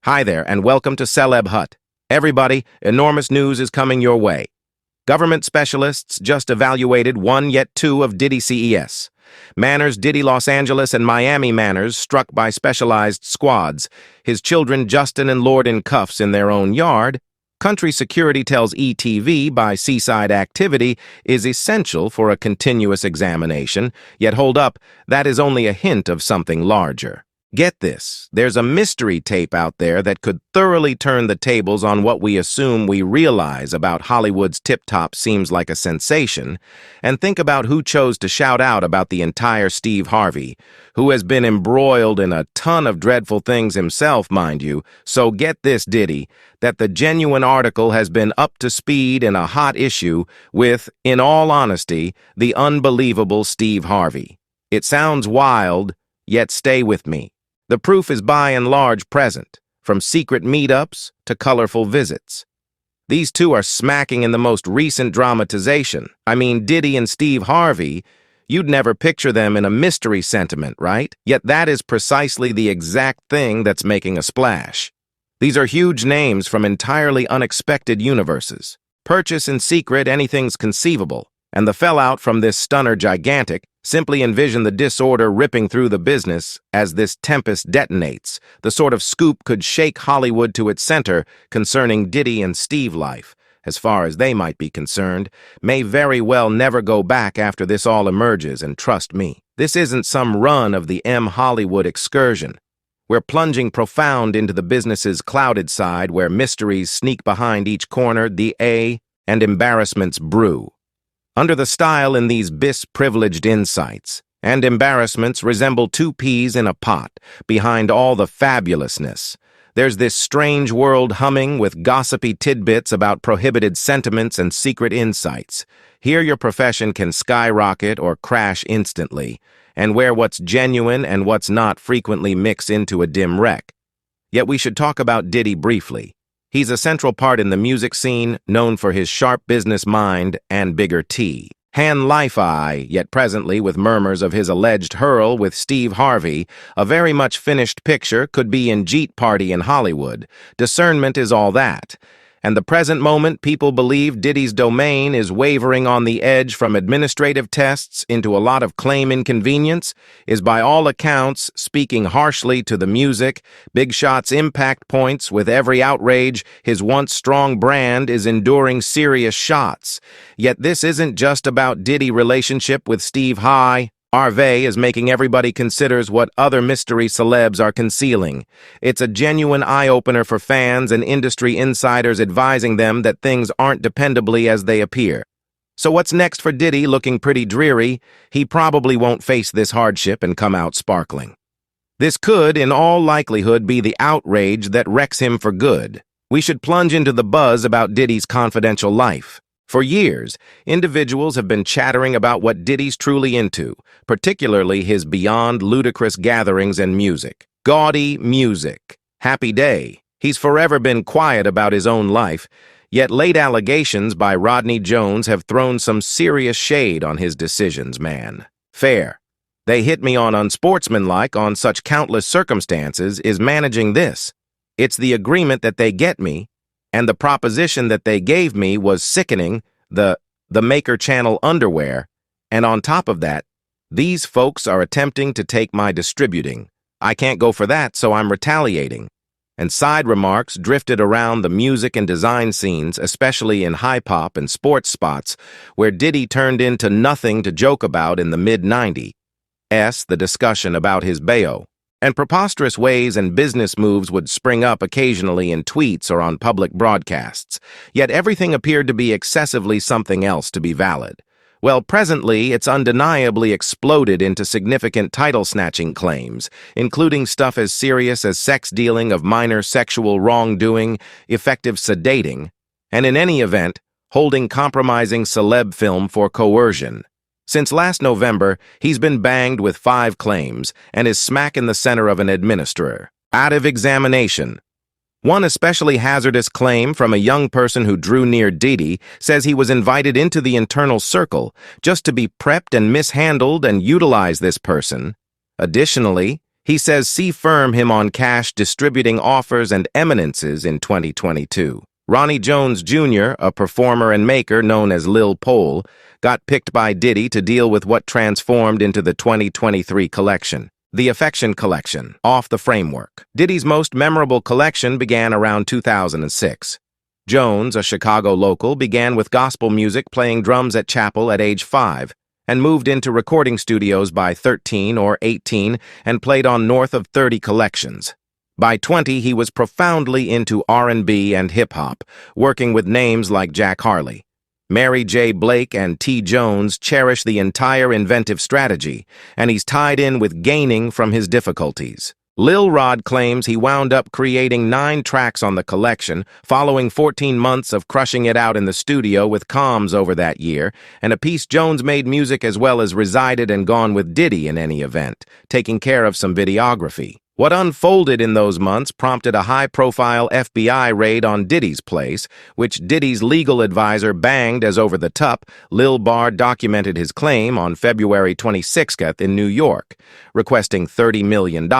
Hi there, and welcome to Celeb Hut. Everybody, enormous news is coming your way. Government specialists just evaluated one yet two of Diddy CES. Manners Diddy Los Angeles and Miami Manners struck by specialized squads. His children Justin and Lord in cuffs in their own yard. Country security tells ETV by seaside activity is essential for a continuous examination. Yet hold up, that is only a hint of something larger. Get this, there's a mystery tape out there that could thoroughly turn the tables on what we assume we realize about Hollywood's tip-top seems like a sensation, and think about who chose to shout out about the entire Steve Harvey, who has been embroiled in a ton of dreadful things himself, mind you. So get this, Diddy, that the genuine article has been up to speed in a hot issue with, in all honesty, the unbelievable Steve Harvey. It sounds wild, yet stay with me. The proof is by and large present, from secret meetups to colorful visits. These two are smacking in the most recent dramatization. I mean, Diddy and Steve Harvey, you'd never picture them in a mystery sentiment, right? Yet that is precisely the exact thing that's making a splash. These are huge names from entirely unexpected universes. Purchase in secret, anything's conceivable. And the fallout from this stunner gigantic, simply envision the disorder ripping through the business as this tempest detonates. The sort of scoop could shake Hollywood to its center concerning Diddy and Steve life, as far as they might be concerned, may very well never go back after this all emerges, and trust me, this isn't some run of the Hollywood excursion. We're plunging profound into the business's clouded side where mysteries sneak behind each corner, and embarrassments brew. Under the style in these privileged insights, and embarrassments resemble two peas in a pot behind all the fabulousness. There's this strange world humming with gossipy tidbits about prohibited sentiments and secret insights. Here your profession can skyrocket or crash instantly, and where what's genuine and what's not frequently mix into a dim wreck. Yet we should talk about Diddy briefly. He's a central part in the music scene, known for his sharp business mind and bigger T. Life-eye, yet presently with murmurs of his alleged hurl with Steve Harvey, a very much finished picture could be in Jeet Party in Hollywood. Discernment is all that. And the present moment, people believe Diddy's domain is wavering on the edge from administrative tests into a lot of claim inconvenience, is by all accounts speaking harshly to the music. Big Shot's impact points with every outrage. His once strong brand is enduring serious shots. Yet this isn't just about Diddy relationship with Steve Harvey is making everybody considers what other mystery celebs are concealing. It's a genuine eye-opener for fans and industry insiders advising them that things aren't dependably as they appear. So what's next for Diddy? Looking pretty dreary. He probably won't face this hardship and come out sparkling. This could, in all likelihood, be the outrage that wrecks him for good. We should plunge into the buzz about Diddy's confidential life. For years, individuals have been chattering about what Diddy's truly into, particularly his beyond ludicrous gatherings and music. Gaudy music. Happy day. He's forever been quiet about his own life, yet late allegations by Rodney Jones have thrown some serious shade on his decisions, man. Fair. They hit me on unsportsmanlike on such countless circumstances is managing this. It's the agreement that they get me, and the proposition that they gave me was sickening, the Maker Channel underwear, and on top of that, these folks are attempting to take my distributing. I can't go for that, so I'm retaliating. And side remarks drifted around the music and design scenes, especially in hip-hop and sports spots, where Diddy turned into nothing to joke about in the mid-90s. The discussion about his bayo. And preposterous ways and business moves would spring up occasionally in tweets or on public broadcasts. Yet everything appeared to be excessively something else to be valid. Well, presently, it's undeniably exploded into significant title-snatching claims, including stuff as serious as sex dealing of minor sexual wrongdoing, effective sedating, and in any event, holding compromising celeb film for coercion. Since last November, he's been banged with 5 claims and is smack in the center of an administrator. Out of examination. One especially hazardous claim from a young person who drew near Diddy says he was invited into the internal circle just to be prepped and mishandled and utilize this person. Additionally, He says see firm him on cash distributing offers and eminences in 2022. Ronnie Jones Jr., a performer and maker known as Lil Pole, got picked by Diddy to deal with what transformed into the 2023 collection. The Affection Collection, off the framework. Diddy's most memorable collection began around 2006. Jones, a Chicago local, began with gospel music playing drums at chapel at age 5, and moved into recording studios by 13 or 18 and played on north of 30 collections. By 20, he was profoundly into R&B and hip-hop, working with names like Jack Harley. Mary J. Blake and T. Jones cherish the entire inventive strategy, and he's tied in with gaining from his difficulties. Lil Rod claims he wound up creating 9 tracks on the collection, following 14 months of crushing it out in the studio with comms over that year, and a piece Jones made music as well as resided and gone with Diddy in any event, taking care of some videography. What unfolded in those months prompted a high-profile FBI raid on Diddy's place, which Diddy's legal advisor banged as over the top. Lil Bar documented his claim on February 26th in New York, requesting $30 million.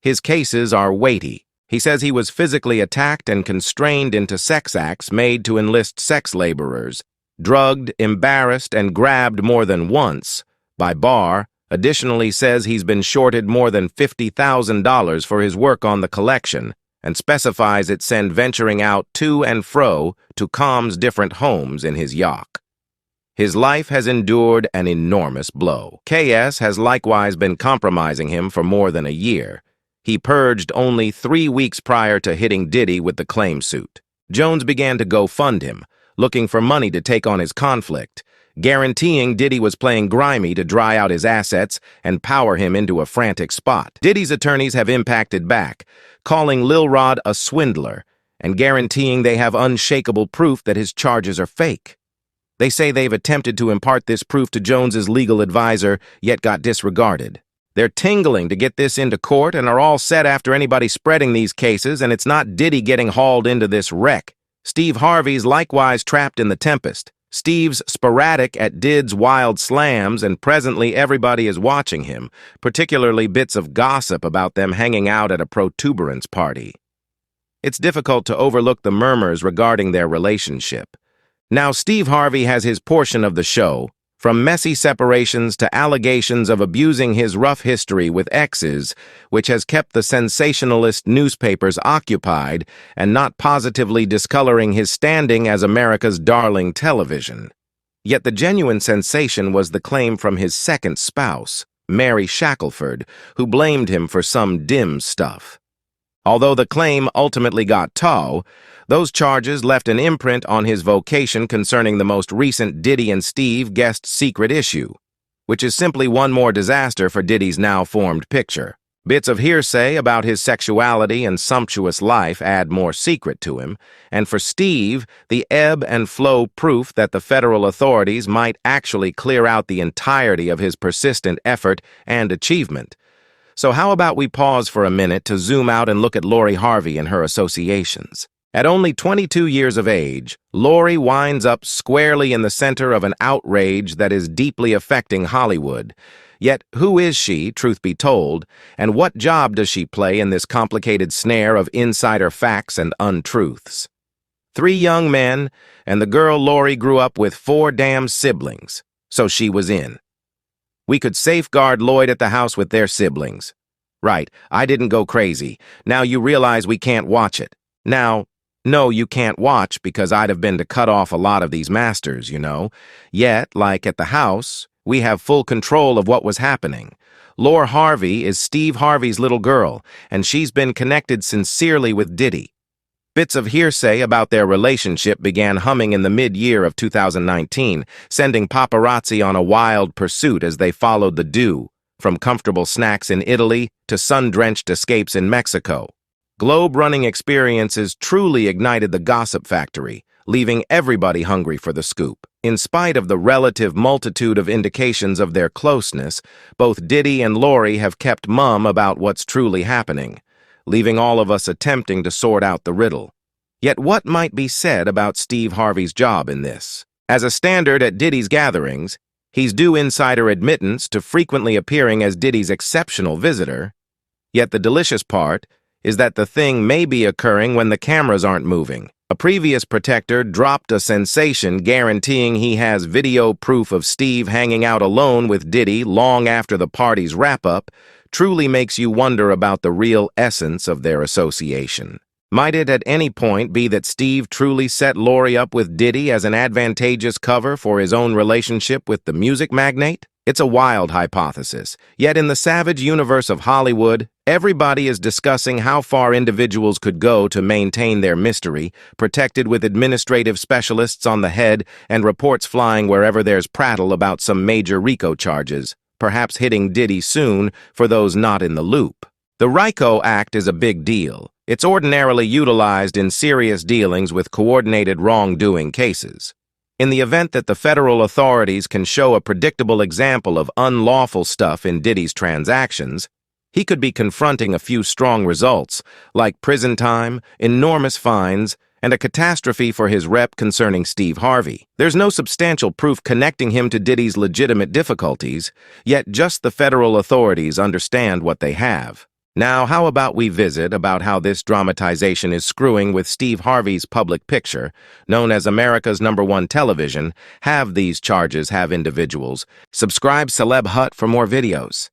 His cases are weighty. He says he was physically attacked and constrained into sex acts made to enlist sex laborers, drugged, embarrassed, and grabbed more than once by Barr. Additionally says he's been shorted more than $50,000 for his work on the collection and specifies it send venturing out to and fro to Calm's different homes in his yacht. His life has endured an enormous blow. KS has likewise been compromising him for more than a year. He purged only 3 weeks prior to hitting Diddy with the claim suit. Jones began to go fund him, looking for money to take on his conflict, guaranteeing Diddy was playing grimy to dry out his assets and power him into a frantic spot. Diddy's attorneys have impacted back, calling Lil Rod a swindler and guaranteeing they have unshakable proof that his charges are fake. They say they've attempted to impart this proof to Jones's legal advisor, yet got disregarded. They're tingling to get this into court and are all set after anybody spreading these cases, and it's not Diddy getting hauled into this wreck. Steve Harvey's likewise trapped in the tempest. Steve's sporadic at Did's wild slams, and presently everybody is watching him, particularly bits of gossip about them hanging out at a protuberance party. It's difficult to overlook the murmurs regarding their relationship. Now Steve Harvey has his portion of the show, from messy separations to allegations of abusing his rough history with exes, which has kept the sensationalist newspapers occupied and not positively discoloring his standing as America's darling television. Yet the genuine sensation was the claim from his second spouse, Mary Shackelford, who blamed him for some dim stuff. Although the claim ultimately got tow, those charges left an imprint on his vocation concerning the most recent Diddy and Steve guest secret issue, which is simply one more disaster for Diddy's now-formed picture. Bits of hearsay about his sexuality and sumptuous life add more secret to him, and for Steve, the ebb and flow proof that the federal authorities might actually clear out the entirety of his persistent effort and achievement. So how about we pause for a minute to zoom out and look at Lori Harvey and her associations. At only 22 years of age, Lori winds up squarely in the center of an outrage that is deeply affecting Hollywood. Yet who is she, truth be told, and what job does she play in this complicated snare of insider facts and untruths? 3 young men, and the girl Lori grew up with 4 damn siblings, so she was in. We could safeguard Lloyd at the house with their siblings. Right, I didn't go crazy. Now you realize we can't watch it. Now, no, you can't watch because I'd have been to cut off a lot of these masters, you know. Yet, like at the house, we have full control of what was happening. Lori Harvey is Steve Harvey's little girl, and she's been connected sincerely with Diddy. Bits of hearsay about their relationship began humming in the mid-year of 2019, sending paparazzi on a wild pursuit as they followed the dew, from comfortable snacks in Italy to sun-drenched escapes in Mexico. Globe-running experiences truly ignited the gossip factory, leaving everybody hungry for the scoop. In spite of the relative multitude of indications of their closeness, both Diddy and Lori have kept mum about what's truly happening, leaving all of us attempting to sort out the riddle. Yet what might be said about Steve Harvey's job in this? As a standard at Diddy's gatherings, He's due insider admittance to frequently appearing as Diddy's exceptional visitor. Yet the delicious part is that the thing may be occurring when the cameras aren't moving. A previous protector dropped a sensation guaranteeing he has video proof of Steve hanging out alone with Diddy long after the party's wrap-up. Truly makes you wonder about the real essence of their association. Might it at any point be that Steve truly set Lori up with Diddy as an advantageous cover for his own relationship with the music magnate? It's a wild hypothesis, yet in the savage universe of Hollywood, everybody is discussing how far individuals could go to maintain their mystery, protected with administrative specialists on the head and reports flying wherever there's prattle about some major RICO charges, perhaps hitting Diddy soon for those not in the loop. The RICO Act is a big deal. It's ordinarily utilized in serious dealings with coordinated wrongdoing cases. In the event that the federal authorities can show a predictable example of unlawful stuff in Diddy's transactions, he could be confronting a few strong results, like prison time, enormous fines, and a catastrophe for his rep concerning Steve Harvey. There's no substantial proof connecting him to Diddy's legitimate difficulties, yet just the federal authorities understand what they have. Now, how about we visit about how this dramatization is screwing with Steve Harvey's public picture, known as America's #1 television. Have these charges have individuals? Subscribe Celeb Hut for more videos.